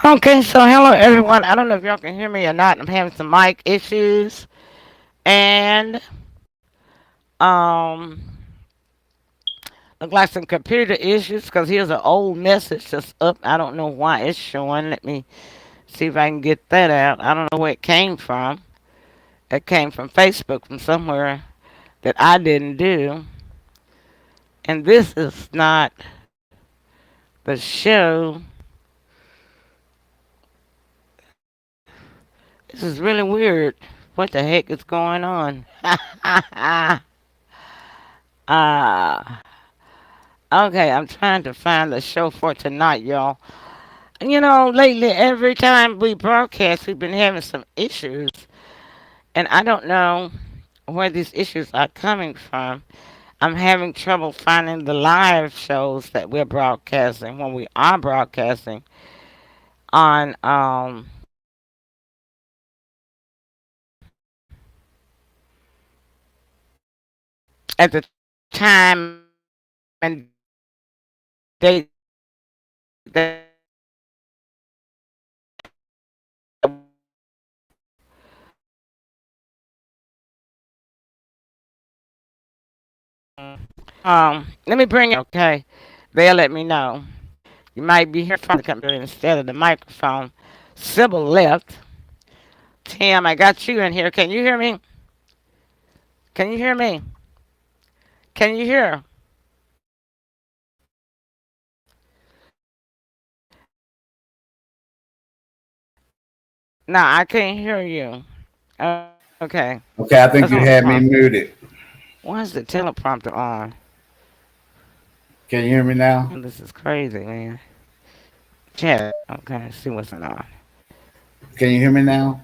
Okay, so hello everyone. I don't know if y'all can hear me or not. I'm having some mic issues and um look like some computer issues because here's an old message that's up. I don't know why it's showing. Let me see if I can get that out. I don't know where it came from. It came from Facebook from somewhere that I didn't do. And this is not the show. This is really weird. What the heck is going on? uh Okay, I'm trying to find the show for tonight, y'all. Lately, every time we broadcast, we've been having some issues, and I don't know where these issues are coming from. I'm having trouble finding the live shows that we're broadcasting when we are broadcasting on at the time and date that let me bring it, okay? They'll let me know. You might be hearing from the computer instead of the microphone. Sybil left. Tim, I got you in here. Can you hear me? Can you hear me? Can you hear? No, I can't hear you. Okay. Okay, I That's think on you the had me prompt. muted. Why is the teleprompter on? Can you hear me now? Oh, this is crazy, man. Chat. Okay, see what's going on. Can you hear me now?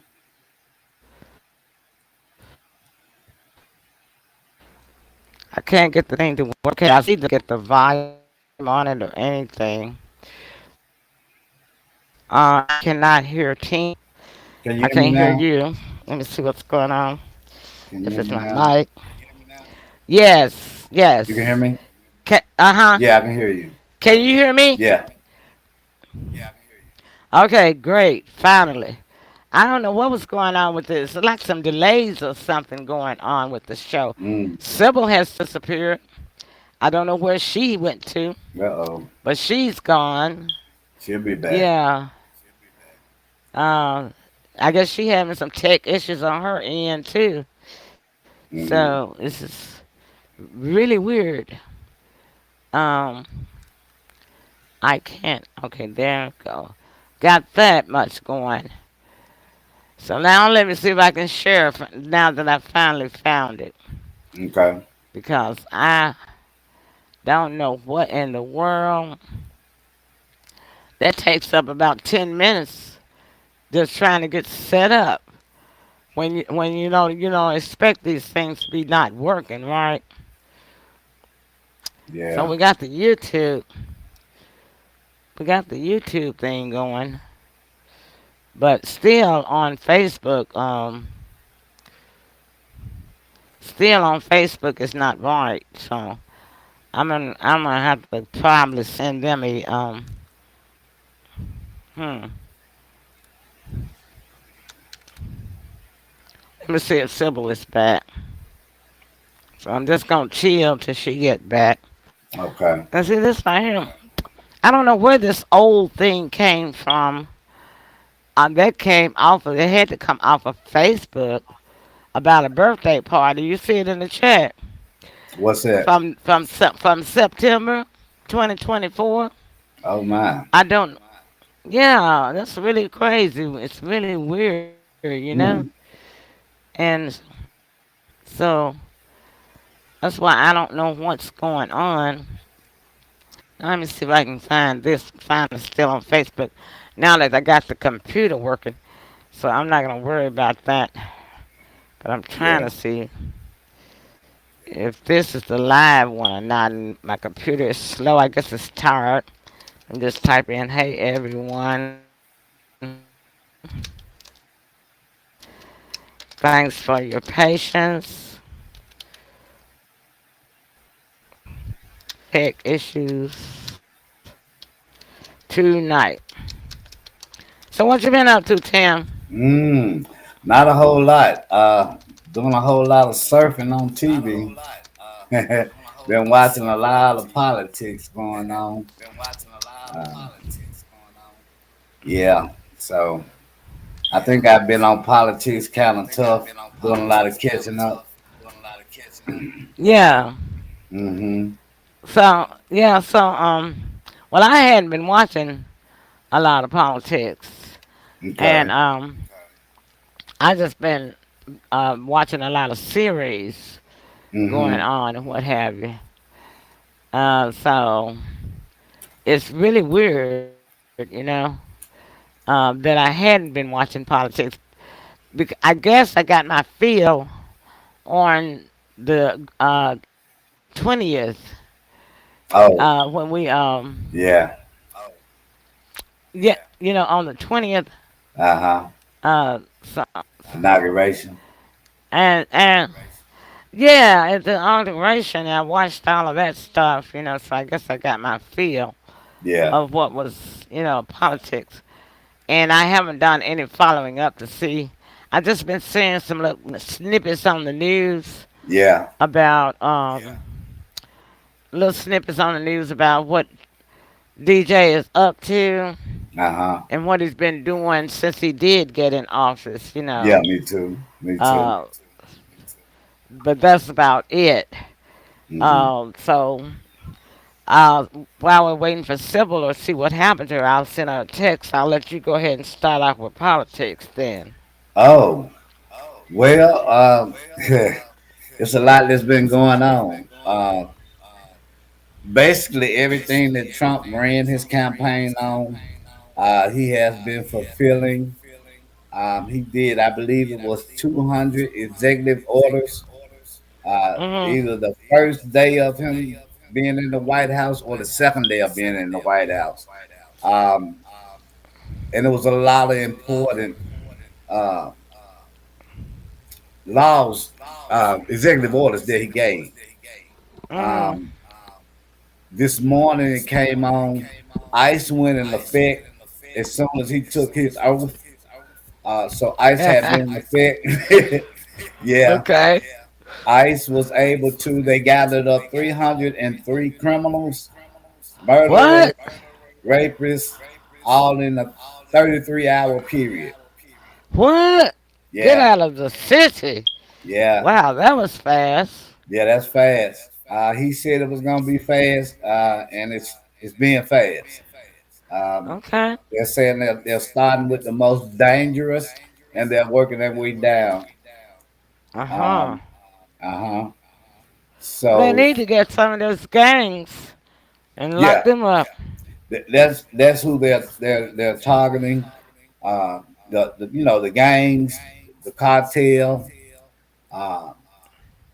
I can't get the thing to work. I see to get the volume on it or anything. I cannot hear Tim. Can you I hear me can't hear now? you. Let me see what's going on. Can you If hear it's me my now? mic. Yes, You can hear yes. me? Uh-huh. Yeah, I can hear you. Can you hear me? Yeah. Okay, great. Finally. I don't know what was going on with this. Like some delays or something going on with the show. Mm. Sybil has disappeared. I don't know where she went to, Uh oh. but she's gone. She'll be back. Yeah. Um, I guess she having some tech issues on her end too. So Mm. this is really weird. Um, I can't. Okay, there we go. Got that much going. So now let me see if I can share now that I finally found it. Okay. Because I don't know what in the world. That takes up about 10 minutes just trying to get set up. When you don't expect these things to be not working, right? So Yeah. we got the YouTube thing going, but still on Facebook it's not right. So I'm gonna have to probably send them a hmm. Let me see if Sybil is back. So I'm just gonna chill till she get back. Okay. And see this right here. I don't know where this old thing came from. That came off of. It had to come off of Facebook about a birthday party. You see it in the chat What's that? from September 2024. Oh my. I don't. Yeah, that's really crazy. It's really weird. Hmm. And so that's why I don't know what's going on. Let me see if I can find this. Find it still on Facebook. Now that I got the computer working, so I'm not gonna worry about that. But I'm trying Yeah. to see if this is the live one or not. And my computer is slow. I guess it's tired. I'm just typing in, "Hey everyone, thanks for your patience. Tech issues tonight." So what you been up to, Tim? Mm, not a whole lot. Doing a whole lot of surfing on TV. Been watching a lot of politics going on. Uh, yeah, so I think I've been on politics kind of tough, doing a lot of catching up. Yeah. Hmm. Well, I hadn't been watching a lot of politics, and Okay. I just been watching a lot of series going Hmm. on and what have you. So it's really weird, that I hadn't been watching politics. I guess I got my feel on the 20th, Oh, when we yeah. yeah, on the 20th, Uh-huh. so, Inauguration. and yeah, at the inauguration, I watched all of that stuff, so I guess I got my feel Yeah. of what was, politics. And I haven't done any following up to see. I just been seeing some little snippets on the news Yeah. about little snippets on the news about what DJ is up to Uh-huh. and what he's been doing since he did get in office, Yeah, me too. Me too. Uh, but that's about it. Hmm. So uh, while we're waiting for Sybil to see what happened to her, I'll send her a text. I'll let you go ahead and start off with politics then. Oh, well, it's a lot that's been going on. Basically, everything that Trump ran his campaign on, he has been fulfilling. He did, I believe it was 200 executive orders, Hmm. either the first day of him being in the White House or the second day of being in the White House. Um, and it was a lot of important uh, laws, executive orders that he gave. Hmm. Um, this morning it came on. ICE went in effect as soon as he took his oath. So ICE had been in effect. Yeah, Okay. ICE was able to. They gathered up 303 criminals, What? murderers, rapists, all in a 33-hour period. What? Get Yeah, out of the city. yeah, Wow, that was fast. yeah. That's fast. He said it was gonna be fast, and it's being fast. Um, Okay. they're saying that they're starting with the most dangerous, and they're working their way down. Uh huh. Um, uh huh. They So need to get some of those gangs and lock yeah, them up. that's who they're targeting. The the gangs, the cartel, uh,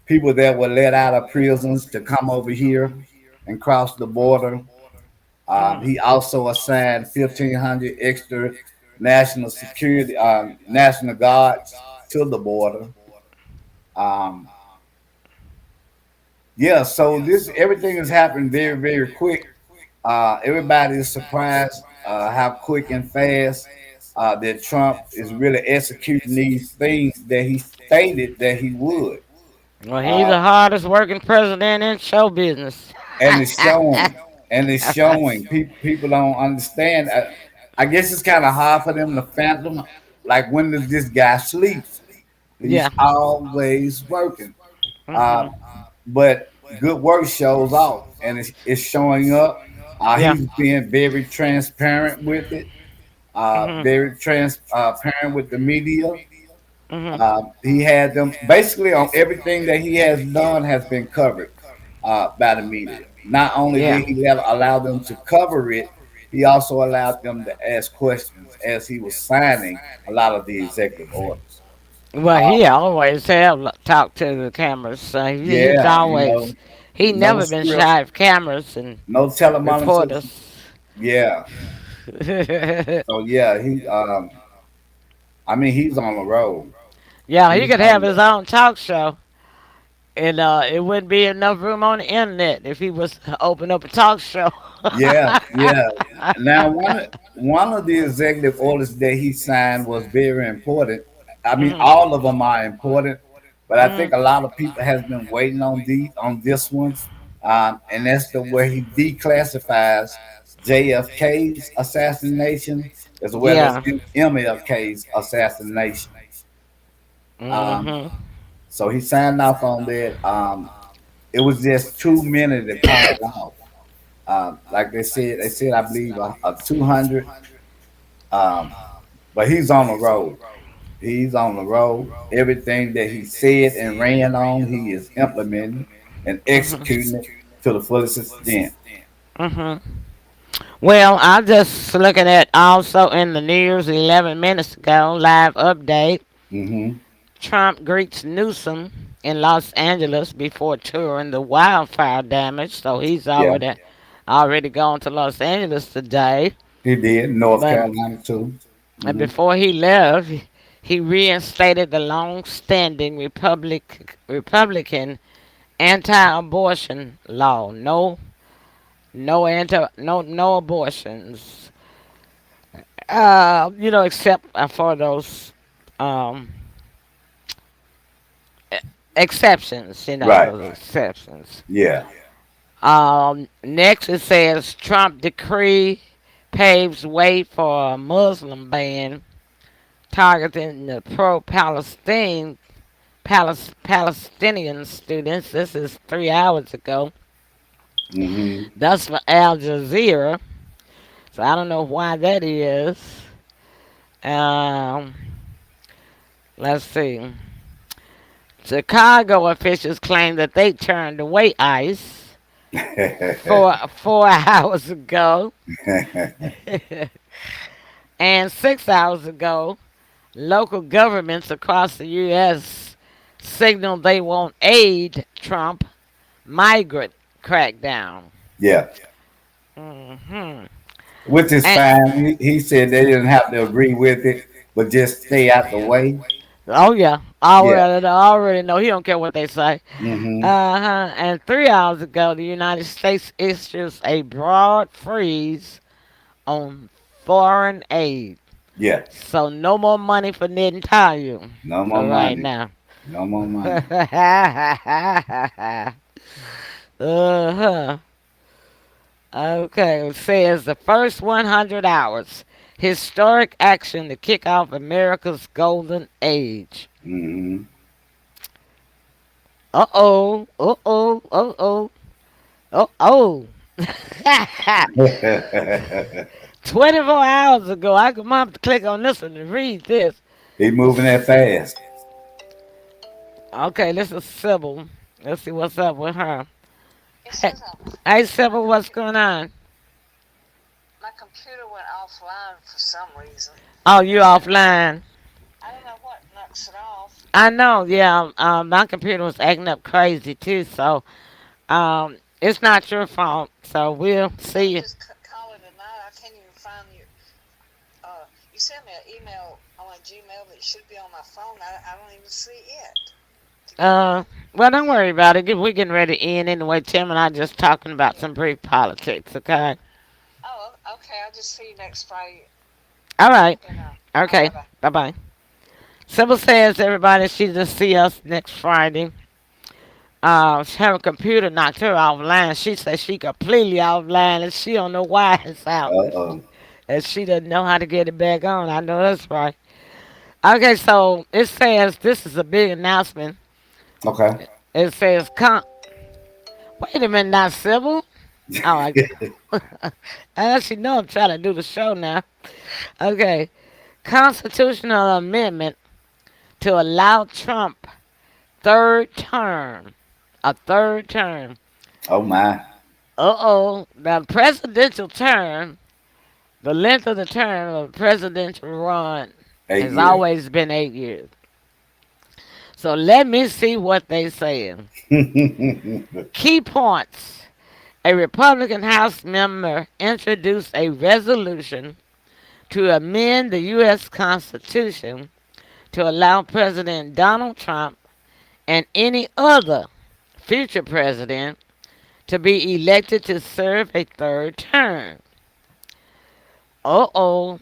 people that were let out of prisons to come over here and cross the border. Mm. He also assigned 1,500 extra national security, national guards to the border. Um, yeah, so this everything has happened very, very quick. Everybody is surprised how quick and fast that Trump is really executing these things that he stated that he would. Well, he's Uh, the hardest working president in show business. and it's showing, and it's showing. People don't understand. I guess it's kind of hard for them to fathom. Like, when does this guy sleep? He's Yeah. always working. Uh, Mhm. but good work shows off, and it's showing up. Yeah. He's being very transparent with it. Mhm. Very transparent with the media. Mhm. He had them basically on everything that he has done has been covered by the media. Not only Yeah. did he allow them to cover it, he also allowed them to ask questions as he was signing a lot of the executive orders. Well, Uh, he always have talked to the cameras. So he's yeah, always he no never been script, shy of cameras and no telemonitors. reporters. Yeah. So yeah, I mean, he's on the road. Yeah, he He's could have on his the own talk show. And it wouldn't be enough room on the internet if he was to open up a talk show. Yeah, yeah. Now one of the executive orders that he signed was very important. I mean, Hmm. all of them are important, but I Hmm. think a lot of people has been waiting on this one, and that's the way he declassifies JFK's assassination as well as Yeah. MLK's assassination. Um, Hmm. so he signed off on that. It was just too many to call out. Like they said, I believe 200. Um, but he's on the road. He's on the road. Everything that he said and ran on, he is implementing and executing it to the fullest extent. Hmm. Well, I'm just looking at also in the news 11 minutes ago, live update. Hmm. Trump greets Newsom in Los Angeles before touring the wildfire damage. So he's Yeah, already gone to Los Angeles today. he did. North But Carolina too. Hmm. before he left, he reinstated the long-standing Republican anti-abortion law. No abortions. Except for those um, e- exceptions. Right. Those exceptions. Yeah. Next, it says Trump decree paves way for a Muslim ban targeting the Palestinian students. This is 3 hours ago. Hmm. That's for Al Jazeera. So I don't know why that is. Um, let's see. Chicago officials claim that they turned away ICE 4 hours ago, and 6 hours ago, local governments across the U.S. signaled they won't aid Trump migrant crackdown. Yeah. Hmm. Which is And fine. He said they didn't have to agree with it, but just stay out the way. oh yeah, Yeah. I already know he don't care what they say. Hmm. Uh-huh. And 3 hours ago, the United States issues a broad freeze on foreign aid. Yeah. So no more money for Netanyahu No more for right money. now. No more money. Uh-huh. Okay, it says the first 100 hours. Historic action to kick off America's golden age. Hmm. Uh-oh. Uh-oh. Uh-oh. Uh-oh. 24 hours ago, I could have to click on this one to read this. He moving that fast. Okay, this is Sybil. Let's see what's up with her. Hey, hey Sybil, what's going on? Oh, you offline. I know, yeah. My computer was acting up crazy too, so it's not your fault. So we'll see you. Uh, well, don't worry about it. We're getting ready to end anyway. Tim and I just talking about some brief politics, okay? All right. Okay. Bye bye. Sybil says, everybody, she just see us next Friday. Her computer knocked her offline. She said she completely offline and she don't know why it's out. Uh-oh. And she doesn't know how to get it back on. I know that's right. Okay, so it says this is a big announcement. Okay. It says, wait a minute now, Sybil. Oh, I actually know I'm trying to do the show now. Okay. Constitutional amendment to allow Trump third term. A third term. Oh my. Uh-oh. The presidential term, the length of the term of a presidential run Eight has years. always been 8 years. So let me see what they saying. Key points. A Republican House member introduced a resolution to amend the U.S. Constitution to allow President Donald Trump and any other future president to be elected to serve a third term. Uh-oh,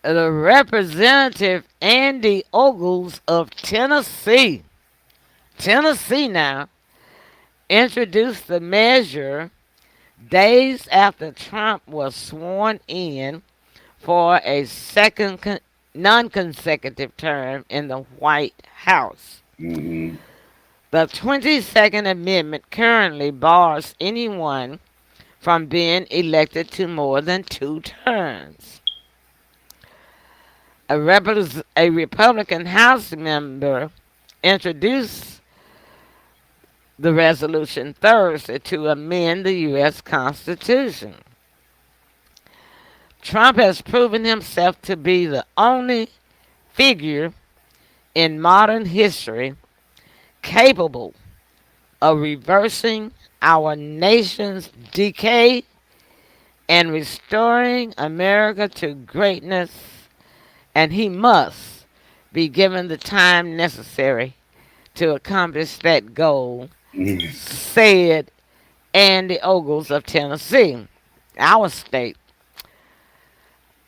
the Representative Andy Ogles of Tennessee now, introduced the measure days after Trump was sworn in for a non consecutive term in the White House. Mm-hmm. The 22nd Amendment currently bars anyone from being elected to more than two terms. A Republican House member introduced the resolution Thursday to amend the U.S. Constitution. Trump has proven himself to be the only figure in modern history capable of reversing our nation's decay and restoring America to greatness, and he must be given the time necessary to accomplish that goal, said Andy Ogles of Tennessee, our state.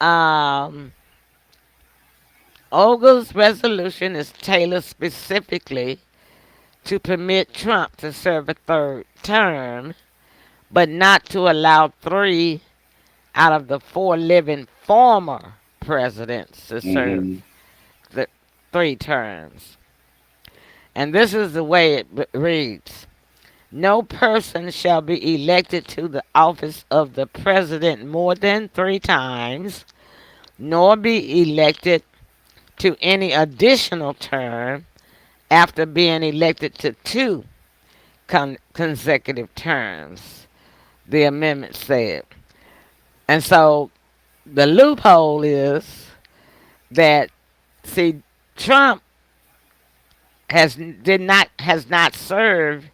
Um, Ogle's resolution is tailored specifically to permit Trump to serve a third term, but not to allow three out of the four living former presidents to serve Mm-hmm. the three terms. And this is the way it reads. No person shall be elected to the office of the president more than three times, nor be elected to any additional term after being elected to two consecutive terms, the amendment said. And so the loophole is that, see, Trump has not served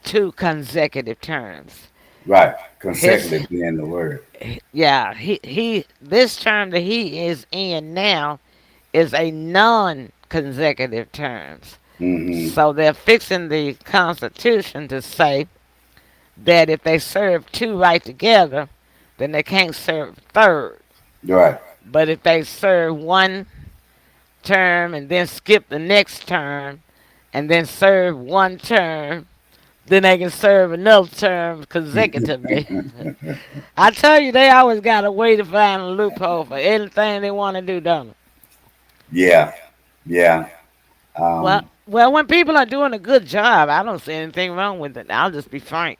two consecutive terms. Right. His Consecutive being the word. Yeah, he this term that he is in now is a non-consecutive terms. Mm-hmm. So they're fixing the Constitution to say that if they serve two right together, then they can't serve third. Right. But if they serve one term and then skip the next term and then serve one term, then they can serve another term consecutively. I tell you, they always got a way to find a loophole for anything they want to do, don't they? Yeah. Yeah. Well, Um, well, when people are doing a good job, I don't see anything wrong with it. I'll just be frank.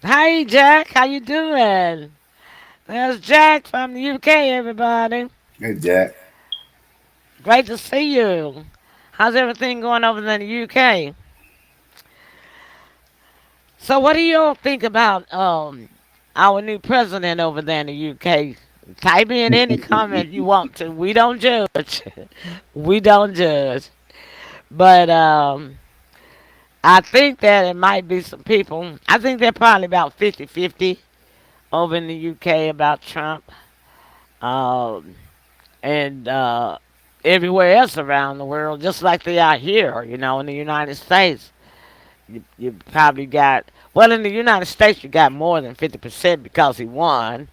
Hi, Jack. How you doing? There's Jack from the UK, everybody. hey, Jack. Great to see you. How's everything going over there in the UK? So, what do you all think about our new president over there in the UK? Type in any comment you want to. We don't judge. We don't judge. But I think that it might be some people. I think they're probably about 50-50 over in the UK about Trump. Um, and everywhere else around the world, just like they are here, in the United States. You probably got, well, in the United States, you got more than 50% because he won.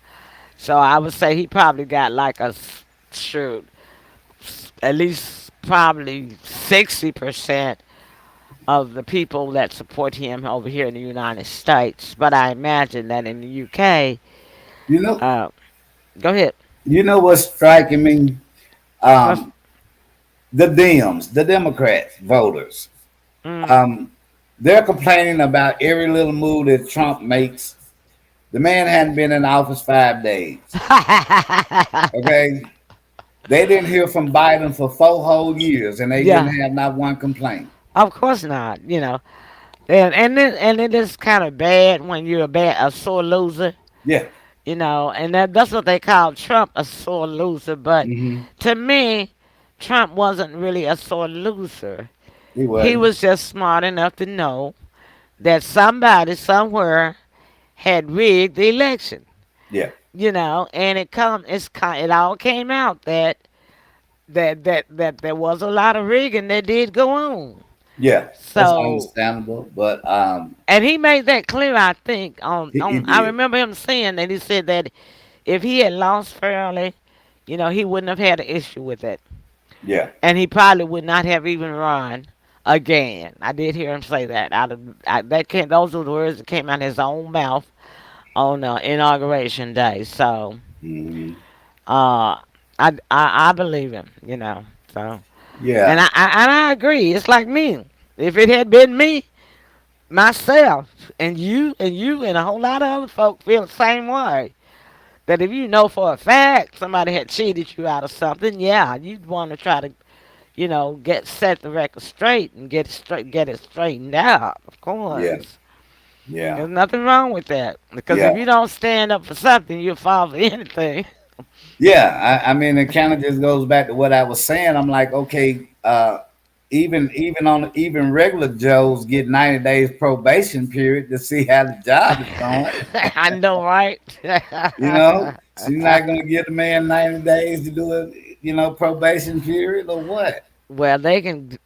So I would say he probably got like shoot, at least probably 60% of the people that support him over here in the United States. But I imagine that in the UK, You know, uh, go ahead. what's striking me? What's, Um, the Dems, the Democrats, voters. mm. Um, they're complaining about every little move that Trump makes. The man hadn't been in office 5 days. Okay, they didn't hear from Biden for 4 whole years, and they Yeah, didn't have not one complaint. of course not. And it is kind of bad when you're a sore loser. Yeah. And that's what they call Trump, a sore loser. But Hmm. to me, Trump wasn't really a sore loser. He He wasn't. was just smart enough to know that somebody somewhere had rigged the election. Yeah. And it all came out that there was a lot of rigging that did go on. Yeah, that's So, understandable. But and he made that clear, I think. he I did. remember him saying that he said that if he had lost fairly, he wouldn't have had an issue with it, Yeah. and he probably would not have even run again. I did hear him say that. That came, those were the words that came out of his own mouth on inauguration day. So, Hmm. uh, I believe him. So. And Yeah. I agree. It's like me. If it had been me, myself, and a whole lot of other folk feel the same way. That if you know for a fact somebody had cheated you out of something, yeah, you'd want to try to, set the record straight and get it straightened out. Of Yeah. course, Yeah. there's nothing wrong with that. Because Yeah. if you don't stand up for something, you'll fall for anything. Yeah. I mean, it kind of just goes back to what I was saying. I'm like, okay, even regular Joes get 90 days probation period to see how the job is going. I know, right? You know, so you're not gonna give the man 90 days to do a probation period or what? Well, they can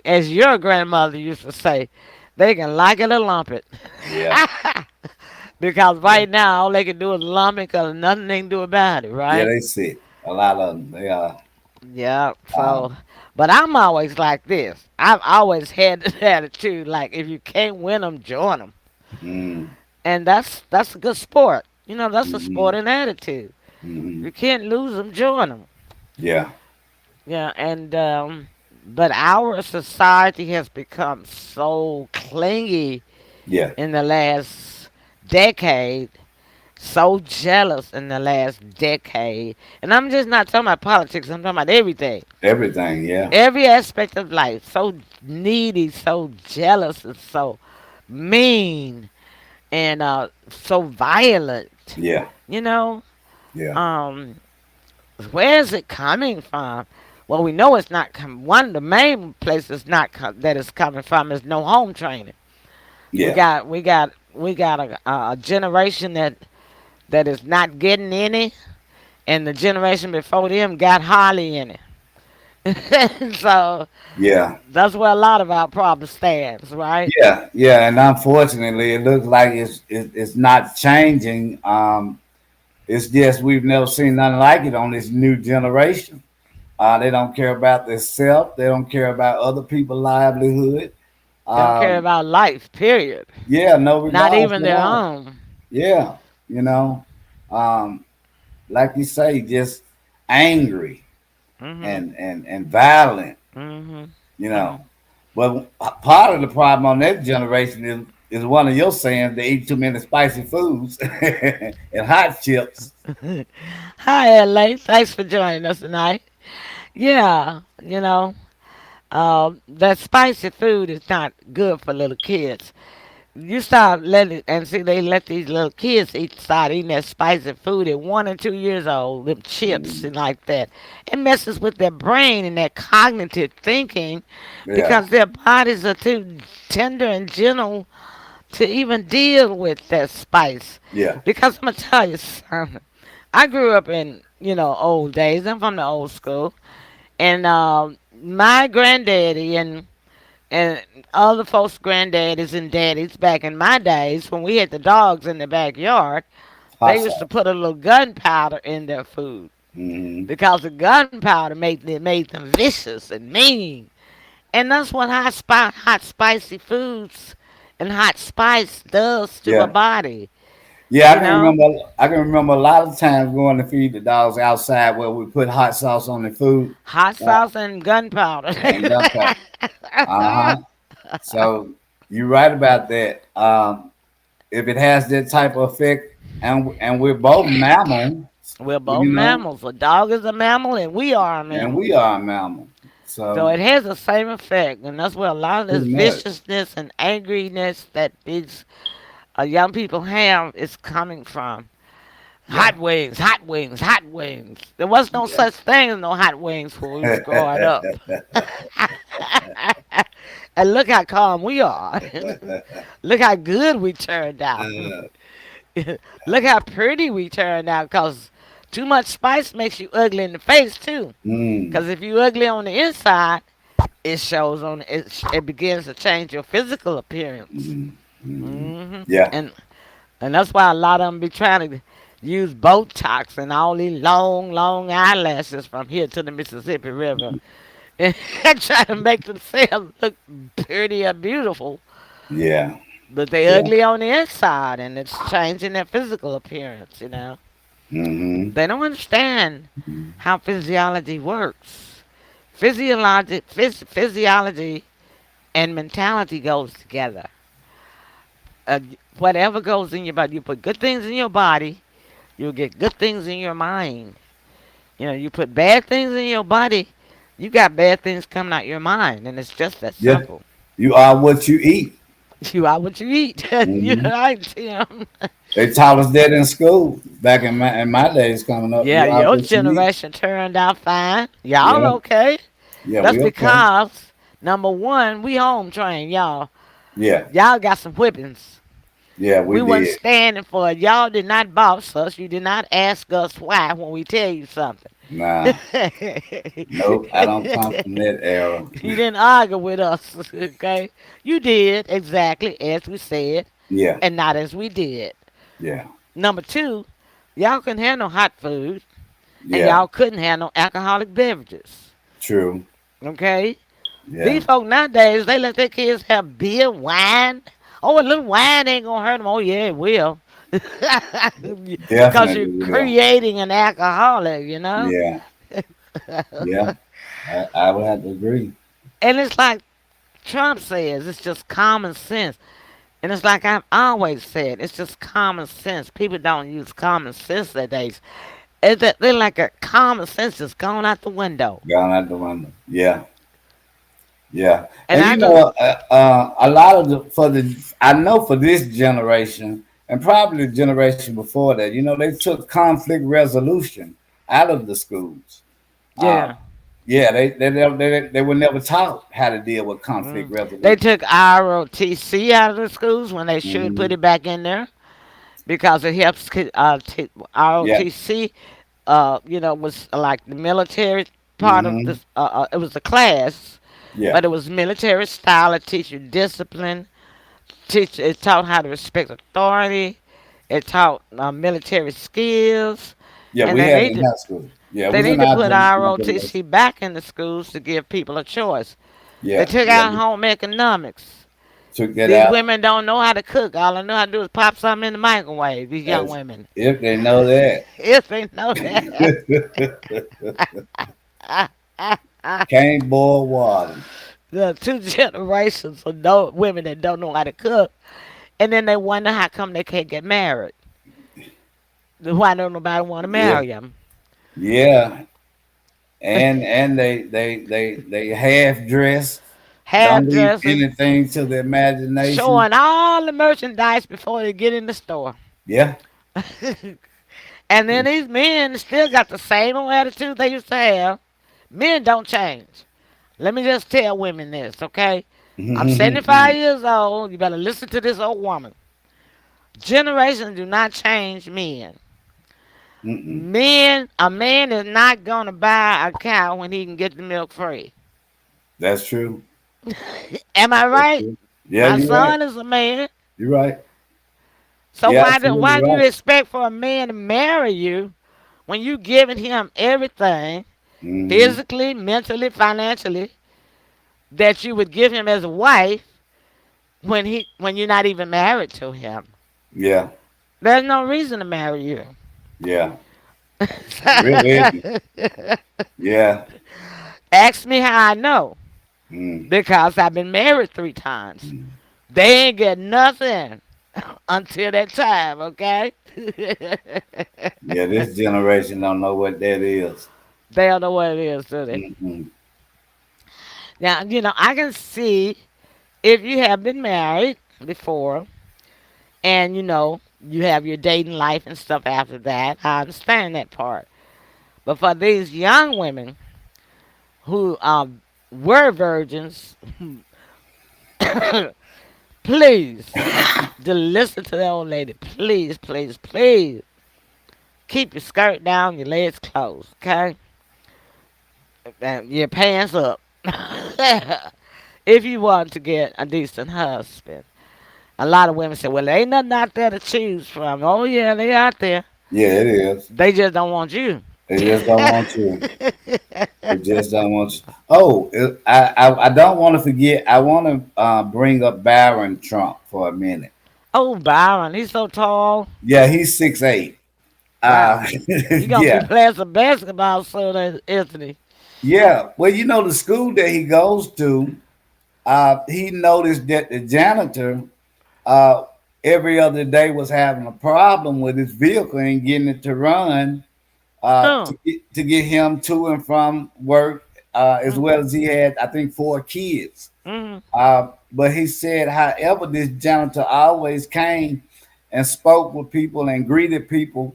as your grandmother used to say, they can like it or lump it. Yeah. Because Yeah. right now all they can do is lump it because nothing they can do about it, Yeah, right? they sick. A lot of them. They are. Yeah. So, Um, but I'm always like this. I've always had this attitude, like if you can't win them, join them, mm, and that's a good sport. That's a mm, sporting attitude. mm, You can't lose them, join them. yeah. Yeah, and but our society has become so clingy Yeah. in the last decade, so jealous in the last decade. And I'm just not talking about politics, I'm talking about everything. Everything. Yeah. Every aspect of life. So needy, so jealous, and so mean, and so violent. Yeah. You know? Yeah. Um, where is it coming from? Well, we know it's not one of the main places not that it's coming from is no home training. We Yeah. got we got we got a generation that is not getting any, and the generation before them got hardly any. So Yeah. that's where a lot of our problem stands, right? Yeah. Yeah. And unfortunately, it looks like it's not changing. It's just we've never seen nothing like it on this new generation. They don't care about themselves. They don't care about other people's livelihood. They don't care Um, about life, period. yeah, no Not regards even at their all. own. Yeah, you know, um, like you say, just angry Mhm. and violent. Mhm. You Mhm. know, but part of the problem on that generation is one of your saying they eat too many spicy foods and hot chips. Hi, LA. Thanks for joining us tonight. Yeah, that spicy food is not good for little kids. You start letting and see they let these little kids start eating that spicy food at 1 and 2 years old, them chips Mm, and like that. It messes with their brain and their cognitive thinking yeah, because their bodies are too tender and gentle to even deal with that spice. yeah, Because I'm gonna tell you something. I grew up in old days. I'm from the old school, and my granddaddy and other folks' granddaddies and daddies back in my days when we had the dogs in the backyard, hot they used to sauce. put a little gunpowder in their food Hmm. because the gunpowder made them vicious and mean. And that's what hot spicy foods and hot spice does to a Yeah. body. Yeah, I You can know, remember. I can remember a lot of times going to feed the dogs outside where we put hot sauce on the food hot uh, sauce and gunpowder. and gunpowder. Uh huh. So you're right about that. If it has that type of effect, and we're both mammals, We're both you know, mammals. A dog is a mammal, and we are a and mammal. we are a mammal. So So it has the same effect, and that's where a lot of this pretty much, viciousness and angeriness that these young people have is coming from. yeah, Hot wings, hot wings, hot wings. There was no yeah, such thing as no hot wings when we was growing up. And look how calm we are. Look how good we turned out. Look how pretty we turned out. Cause too much spice makes you ugly in the face too. mm, Cause if you ugly on the inside, it shows on it begins to change your physical appearance. Mm, mm, hmm yeah, And that's why a lot of them be trying to use Botox and all these long, long eyelashes from here to the Mississippi River, and try to make themselves look pretty or beautiful. yeah, But they yeah. ugly on the inside, and it's changing their physical appearance. Mm-hmm. They don't understand how physiology works. Physiology and mentality goes together. Uh, Whatever goes in your body, you put good things in your body, you'll get good things in your mind. You put bad things in your body, you got bad things coming out your mind, and it's just that Yeah, simple. you are what you eat. You are what you eat. You're Hmm. right, Tim. They taught us that in school back in my days coming up. Yeah, You are your what you eat. generation turned out fine. Y'all Yeah, okay? yeah, That's we okay. because number one, we home trained, y'all. Yeah, Y'all got some whippings. yeah, we We wasn't did. standing for it. Y'all did not boss us. You did not ask us why when we tell you something. Nah, You nope. I don't come from that era. didn't argue with us, okay? You did exactly as we said Yeah, and not as we did. yeah, Number two, y'all couldn't have no hot food and yeah. y'all couldn't have no alcoholic beverages, True. okay? Yeah, These folk nowadays, they let their kids have beer, wine. Oh, a little wine ain't gonna hurt them. Oh, yeah, it will. Because you're definitely will. creating an alcoholic. Yeah, yeah. I would have to agree. And it's like Trump says, it's just common sense. And it's like I've always said, it's just common sense. People don't use common sense nowadays. It's that they're like a common sense is gone out the window. Gone out the window. Yeah, yeah. And And I you just, know, a lot of I know for this generation and probably the generation before that, they took conflict resolution out of the schools. Uh, yeah. yeah, they were never taught how to deal with conflict They resolution. took ROTC out of the schools when they should put Hmm. it back in there because it helps. Yeah. ROTC, was like the military part of Hmm. this. It was a class, Yeah. but it was military style. It teach you discipline. It taught how to respect authority. It taught military skills, Yeah. and We they had it need in to high school. Yeah, it they was need in to our put my generation. ROTC back in the schools to give people a choice. They Yeah. took Yeah. out home economics. Took that These out. women don't know how to cook. All they know how to do is pop something in the microwave. These young As women, if they know that. if they know that. Can't boil water. The two generations of women that don't know how to cook, and then they wonder how come they can't get married. Why don't nobody want to Yeah. marry them? Yeah. And they half dress. Half Don't leave dressing, anything to the imagination. showing all the merchandise before they get in the store. Yeah. And then these men still got the same old attitude they used to have. Men don't change. Let me just tell women this, okay? I'm 75 years old. You better listen to this old woman. Generations do not change men. Mm-mm. A man is not going to buy a cow when he can get the milk free. That's true. Am I That's right? true. Yeah, My you're right. son is a man. You're right. So You're why absolutely do you right. expect for a man to marry you when you giving him everything, Hmm. physically, mentally, financially, that you would give him as a wife when you're not even married to him? Yeah. There's no reason to marry you. Yeah. Really isn't. Yeah. Ask me how I know. Mm. Because I've been married 3 times. Mm. They ain't get nothing until that time, okay? Yeah, this generation don't know what that is. They don't know what it is, do they? Mm-mm. Now, I can see if you have been married before and, you have your dating life and stuff after that. I understand that part. But for these young women who were virgins, please, to listen to that old lady. Please, please, please. Keep your skirt down, your legs closed, okay? And your pants up. If you want to get a decent husband. A lot of women say, well, there ain't nothing out there to choose from. Oh, yeah, they out there. Yeah, it is. They just don't want you. They just don't want you. They just don't want you. Oh, I don't want to forget. I want to bring up Barron Trump for a minute. Oh, Byron, he's so tall. Yeah, he's 6'8". Wow. He gonna be Yeah, playing some basketball soon, isn't he? yeah. Well, the school that he goes to, he noticed that the janitor uh, every other day was having a problem with his vehicle and getting it to run Oh. to get him to and from work, as Mm, well as he had, I think, 4 kids. mm, But he said, however, this janitor always came and spoke with people and greeted people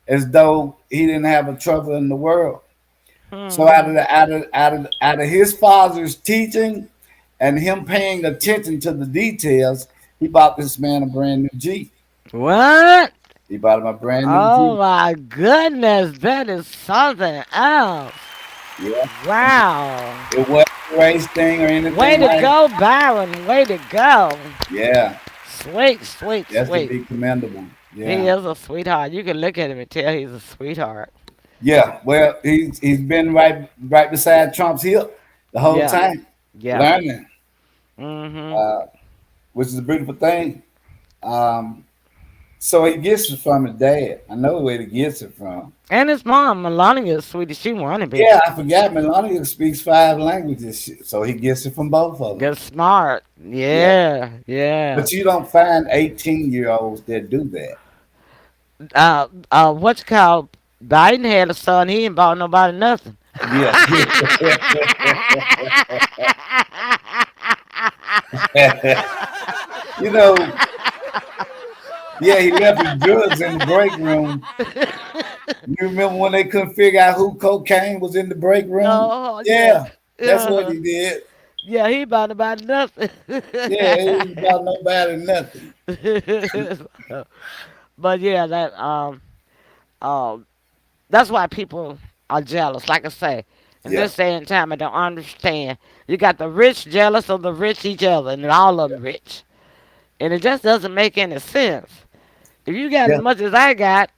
as though he didn't have a trouble in the world. So mm. out of his father's teaching and him paying attention to the details, he bought this man a brand new Jeep. What? He bought him a brand new Oh Jeep. my goodness, that is something else. Yeah, Wow. it wasn't a race thing or Way anything to like. go, Byron. Way to go. Yeah, Sweet, sweet, that's to sweet. be commendable. He Yeah, is a sweetheart. You can look at him and tell he's a sweetheart. yeah. Well, he's been right beside Trump's hip the whole Yeah, time, yeah. learning, Hmm. uh, which is a beautiful thing. Um, so he gets it from his dad. I know where he gets it from. And his mom, Melania, is sweet as she wanna be. Yeah, I forgot. Melania speaks 5 languages, so he gets it from both of them. Good smart. Yeah, Yeah, yeah. but you don't find 18-year-olds that do that. What's it called? Biden had a son. He ain't bought nobody nothing. Yeah, you know. Yeah, he left his drugs in the break room. You remember when they couldn't figure out who cocaine was in the break room? Oh yeah, Yeah, that's what yeah, he did. yeah. He bought nobody nothing. Yeah, he ain't about nobody nothing. But yeah, um, that's why people are jealous. Like I say, in Yeah, this day and time, I don't understand. You got the rich jealous of the rich each other, and all of them rich, and it just doesn't make any sense. If you got as yeah. much as I got,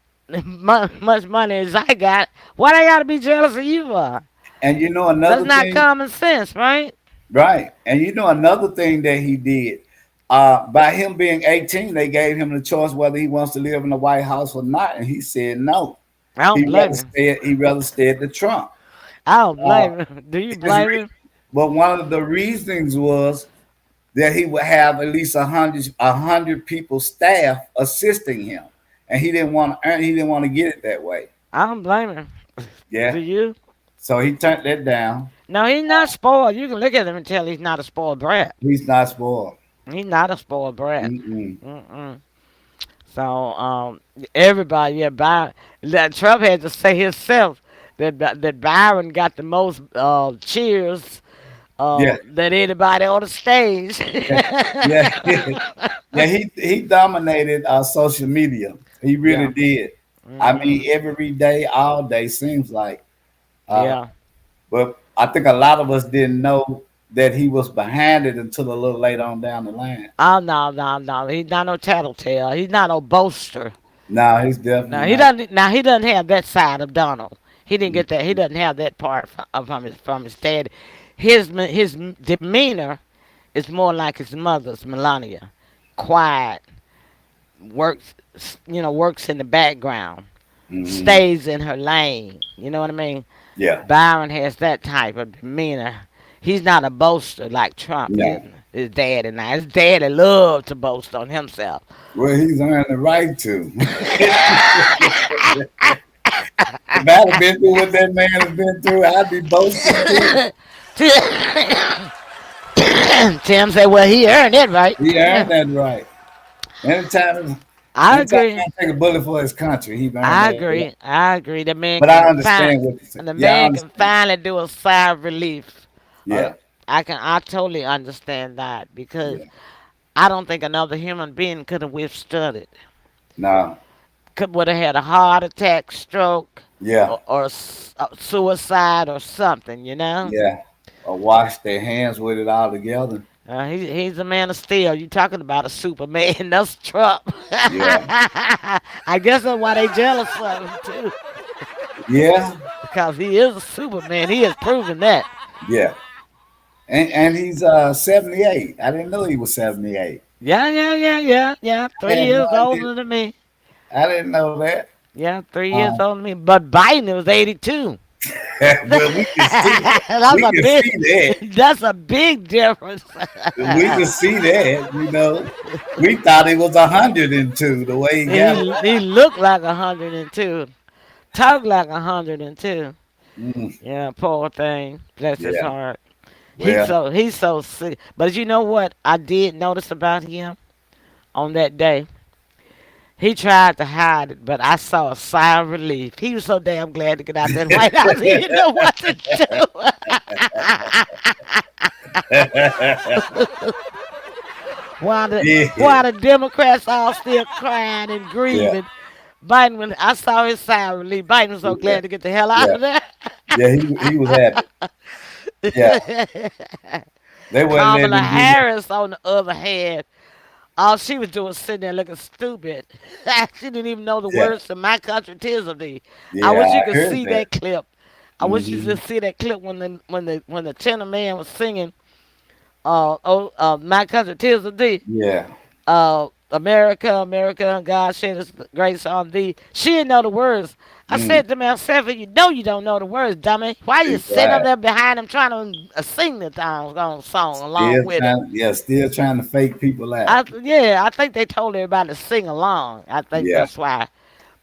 much money as I got, what I gotta be jealous of you for? And That's another not thing, common sense, right? right? And another thing that he did. By him being 18, they gave him the choice whether he wants to live in the White House or not, and he said no. I don't blame him. He rather stay at the Trump. I don't Uh, blame him. Do you his blame re- him? but one of the reasons was that he would have at least a hundred people staff assisting him, and he didn't want to earn. He didn't want to get it that way. I don't blame him. Do Yeah, you? so he turned that down. No, he's not spoiled. You can look at him and tell he's not a spoiled brat. He's not spoiled. He's not a spoiled brat. Mm-mm. Mm-mm. So, everybody, yeah, that Trump had to say himself that Byron got the most cheers Yeah, than anybody on the stage. yeah, yeah, yeah. He dominated social media. He really Yeah. did. I Hmm. mean, every day, all day seems like. Uh, Yeah. but I think a lot of us didn't know that he was behind it until a little later on down the line. Oh no, no, no. He's not no tattletale. He's not no boaster. No, he's No, definitely he not. doesn't. Now he doesn't have that side of Donald. He didn't get that. He doesn't have that part from his dad. His demeanor is more like his mother's, Melania. Quiet, works works in the background, Hmm. stays in her lane. You know what I mean? Yeah. Byron has that type of demeanor. He's not a boaster like Trump is. No. His daddy now. His daddy loved to boast on himself. Well, he's earned the right to. If I'd have been through what that man has been through, I'd be boasting too. Tim said, "Well, he earned it, right?" He earned that right. Anytime, I anytime agree. I take a bullet for his country, he earned I that right. agree. I agree. But I understand what you're saying. The Yeah, I man can understand. finally do a sigh of relief. Uh, Yeah, I totally understand that because yeah. I don't think another human being could have withstood it. No, Could would have had a heart attack, stroke, yeah, or suicide or something. You know? yeah. wash their hands with it all together. He's a man of steel. You talking about a Superman? That's Trump. Yeah, I guess that's why they jealous of him too, yeah, because he is a Superman. He has proven that. yeah. And he's 78. I didn't know he was 78. Yeah. I had no 3 years idea. older than me. I didn't know that. Yeah, 3 years Um, older than me. But Biden was 82. but we can see that's we a can big. see that. That's a big difference. We can see that. We thought he was 102 the way he got. he looked like 102. Talked like 102. Mm, Yeah, poor thing. Bless his yeah. heart. Well, He's so sick. But you know what I did notice about him on that day? He tried to hide it, but I saw a sigh of relief. He was so damn glad to get out that White House. He didn't know what to do. yeah, While the Democrats all still crying and yeah, grieving, I saw his sigh of relief. Biden was so yeah, glad to get the hell out yeah. of there. Yeah, he was happy. Yeah, they wouldn't let Kamala him do that. Harris, on the other hand, all she was doing was sitting there looking stupid. She didn't even know the Yeah, words to "My Country 'Tis of Thee." I yeah, wish you I could heard see that. that clip. I wish you Hmm. could see that clip when the tenor man was singing "My Country 'Tis of Thee." Yeah, America, America, God shed His grace on thee. She didn't know the words. I mm, said to myself, you know you don't know the words, dummy. Why you sitting up right. there behind him trying to sing the song along with him? Still trying to fake people out. I think they told everybody to sing along. I think Yeah, that's why.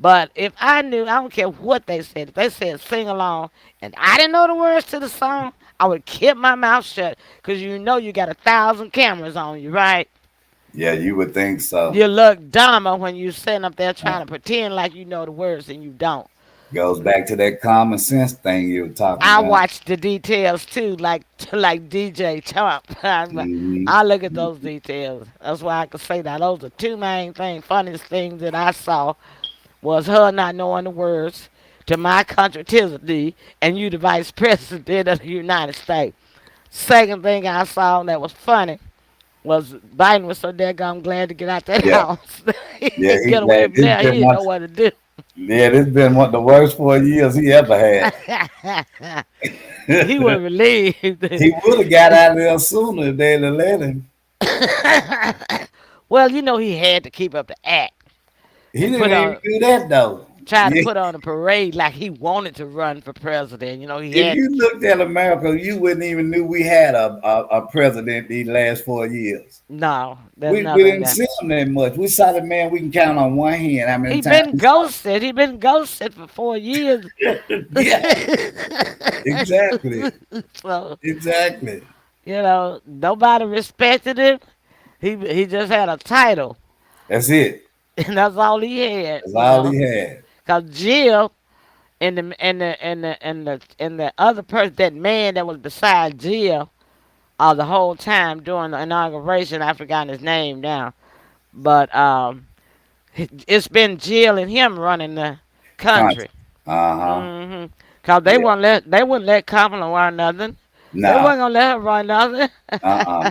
But if I knew, I don't care what they said. If they said sing along, and I didn't know the words to the song, I would keep my mouth shut. Cause you know you got 1,000 cameras on you, right? yeah, you would think so. You look dumber when you sitting up there Uh, trying to pretend like you know the words and you don't. Goes back to that common sense thing you were talking I about. watch the details too, like like DJ Trump. Hmm. I look at those details. That's why I can say that. Those are two main things, funniest things that I saw was her not knowing the words to my country, 'tis of thee, and you the vice president of the United States. Second thing I saw that was funny was Biden was so daggone glad to get out that Yeah, house. he yeah, get away from there. He didn't know what to do. this been one of the worst 4 years he ever had. he was relieved. He would have got out of there sooner if they'd have let him. well, you know he had to keep up the act He and didn't even do that though. try to Yeah. put on a parade like he wanted to run for president. You know he If had. you looked at America, you wouldn't even knew we had a president these last 4 years. No, there's We nothing didn't there. see him that much. We saw the man we can count on one hand how many He times been we saw ghosted. He been ghosted for 4 years. him. Yeah, exactly. so Exactly. nobody respected him. He just had a title, That's it. and that's all he had. That's all he had. Cause Jill and the other person, that man that was beside Jill, the whole time during the inauguration, I forgot his name now, but it's been Jill and him running the country. Constant. Uh-huh. Cause Yeah. they wouldn't let Kamala run nothing. They Nah. wasn't gonna let her run nothing. Uh-uh.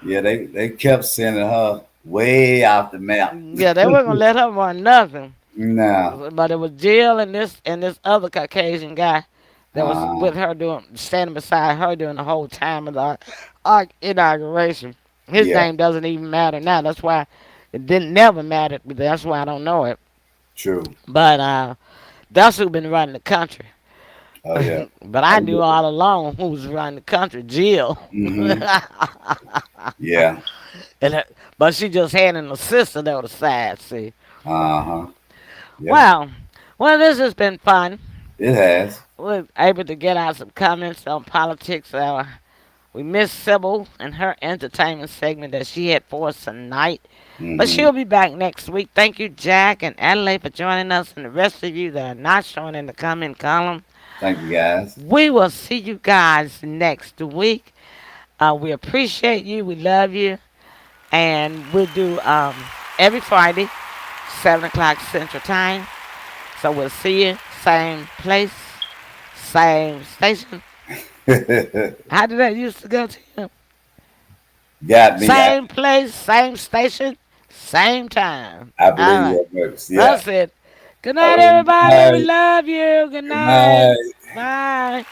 Yeah, they kept sending her way off the map. Yeah, they weren't gonna let her run nothing. No. But it was Jill and this other Caucasian guy that was Uh, with her standing beside her during the whole time of the inauguration. His yeah, name doesn't even matter now. That's why it didn't never matter. That's why I don't know it. true. But that's who been running the country. Oh yeah. but I Oh knew yeah. all along who was running the country, Jill. Mm-hmm. Yeah. But she just had an assistant on the side. See. Uh-huh. Yep. Wow. Well, this has been fun. It has. We're able to get out some comments on politics. We missed Sybil and her entertainment segment that she had for us tonight. But Mm-hmm. she'll be back next week. Thank you, Jack and Adelaide, for joining us, and the rest of you that are not showing in the comment column. Thank you guys. We will see you guys next week. We appreciate you. We love you. And we'll do every Friday, 7 o'clock Central Time. So we'll see you, same place, same station. How did that used to go to him? Got me. Same place, same station, same time. I All believe right. that works. Yeah. That's it. Good All night, right. everybody. We Night. love you. Good Good night. night. Bye.